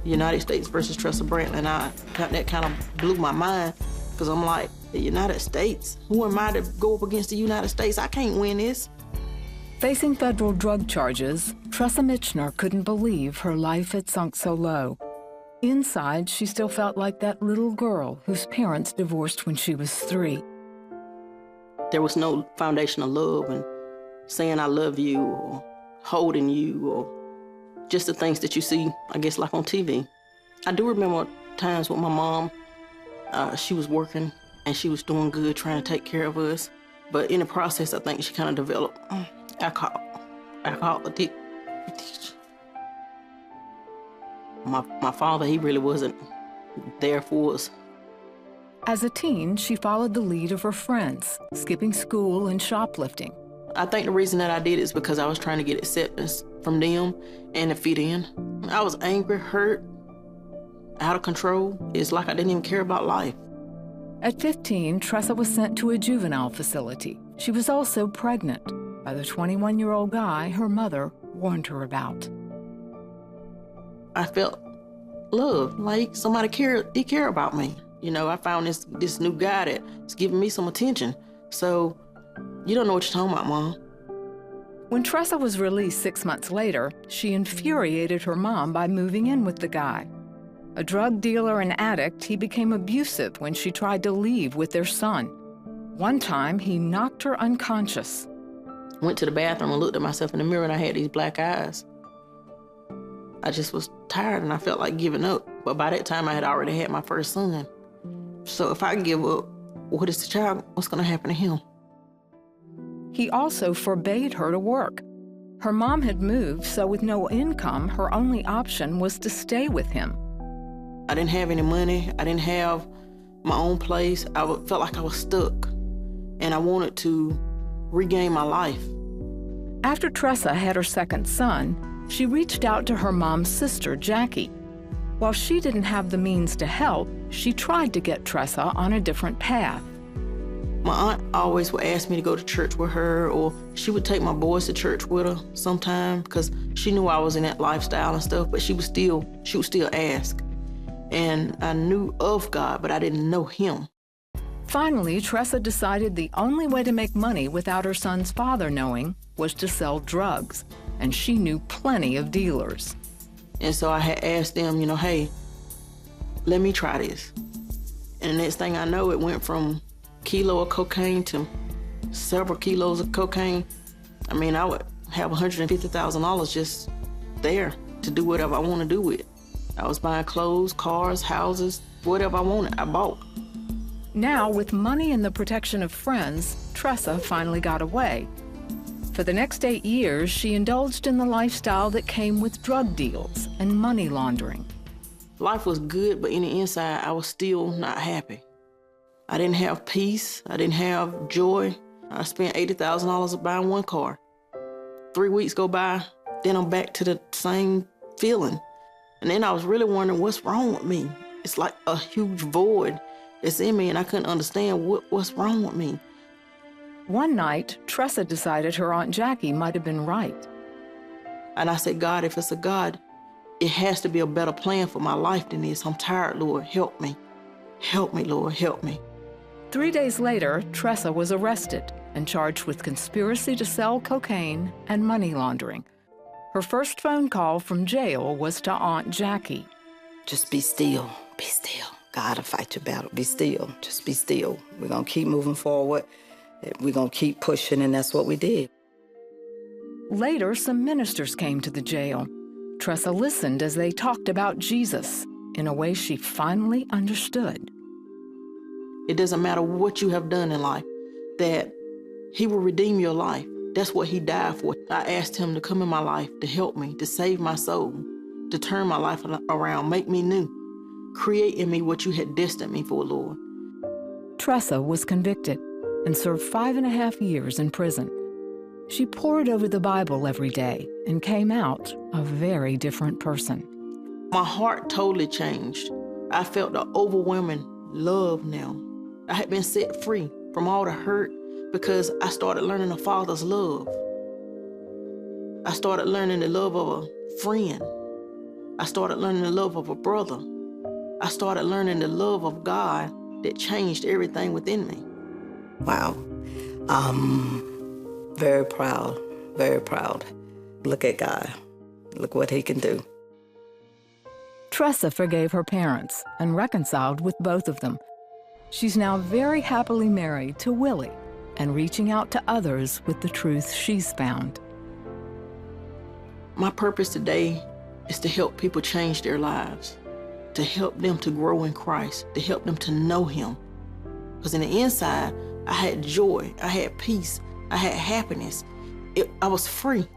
United States versus Tressa Brantley, and that kind of blew my mind, because I'm like, the United States? Who am I to go up against the United States? I can't win this. Facing federal drug charges, Tressa Michener couldn't believe her life had sunk so low. Inside, she still felt like that little girl whose parents divorced when she was 3. There was no foundation of love and saying I love you or holding you or just the things that you see, I guess, like on TV. I do remember times with my mom. She was working and she was doing good, trying to take care of us. But in the process, I think she kind of developed alcohol addiction. My father, he really wasn't there for us. As a teen, she followed the lead of her friends, skipping school and shoplifting. I think the reason that I did it is because I was trying to get acceptance from them and to fit in. I was angry, hurt, out of control. It's like I didn't even care about life. At 15, Tressa was sent to a juvenile facility. She was also pregnant by the 21-year-old guy her mother warned her about. I felt love, like somebody cared about me. You know, I found this new guy that's giving me some attention. So, you don't know what you're talking about, Mom. When Tressa was released 6 months later, she infuriated her mom by moving in with the guy. A drug dealer and addict, he became abusive when she tried to leave with their son. One time, he knocked her unconscious. Went to the bathroom and looked at myself in the mirror, and I had these black eyes. I just was tired, and I felt like giving up. But by that time, I had already had my first son. So if I give up, what is the child? What's going to happen to him? He also forbade her to work. Her mom had moved, so with no income, her only option was to stay with him. I didn't have any money. I didn't have my own place. I felt like I was stuck, and I wanted to regain my life. After Tressa had her second son, she reached out to her mom's sister, Jackie. While she didn't have the means to help, she tried to get Tressa on a different path. My aunt always would ask me to go to church with her, or she would take my boys to church with her sometime, because she knew I was in that lifestyle and stuff, but she would still ask. And I knew of God, but I didn't know him. Finally, Tressa decided the only way to make money without her son's father knowing was to sell drugs, and she knew plenty of dealers. And so I had asked them, you know, hey, let me try this. And the next thing I know, it went from a kilo of cocaine to several kilos of cocaine. I mean, I would have $150,000 just there to do whatever I want to do with it. I was buying clothes, cars, houses, whatever I wanted, I bought. Now, with money and the protection of friends, Tressa finally got away. For the next 8 years, she indulged in the lifestyle that came with drug deals and money laundering. Life was good, but in the inside, I was still not happy. I didn't have peace. I didn't have joy. I spent $80,000 buying one car. 3 weeks go by, then I'm back to the same feeling. And then I was really wondering what's wrong with me. It's like a huge void that's in me, and I couldn't understand what's wrong with me. One night, Tressa decided her Aunt Jackie might have been right. And I said, God, if it's a God, it has to be a better plan for my life than this. I'm tired, Lord. Help me. Help me, Lord. Help me. 3 days later, Tressa was arrested and charged with conspiracy to sell cocaine and money laundering. Her first phone call from jail was to Aunt Jackie. Just be still. Be still. God will fight your battle. Be still. Just be still. We're going to keep moving forward. We're going to keep pushing, and that's what we did. Later, some ministers came to the jail. Tressa listened as they talked about Jesus in a way she finally understood. It doesn't matter what you have done in life, that he will redeem your life. That's what he died for. I asked him to come in my life, to help me, to save my soul, to turn my life around, make me new, create in me what you had destined me for, Lord. Tressa was convicted and served 5.5 years in prison. She pored over the Bible every day and came out a very different person. My heart totally changed. I felt the overwhelming love now. I had been set free from all the hurt because I started learning the Father's love. I started learning the love of a friend, I started learning the love of a brother. I started learning the love of God that changed everything within me. Wow. Very proud, very proud. Look at God. Look what he can do. Tressa forgave her parents and reconciled with both of them. She's now very happily married to Willie and reaching out to others with the truth she's found. My purpose today is to help people change their lives, to help them to grow in Christ, to help them to know him. Because in the inside, I had joy, I had peace, I had happiness. I was free.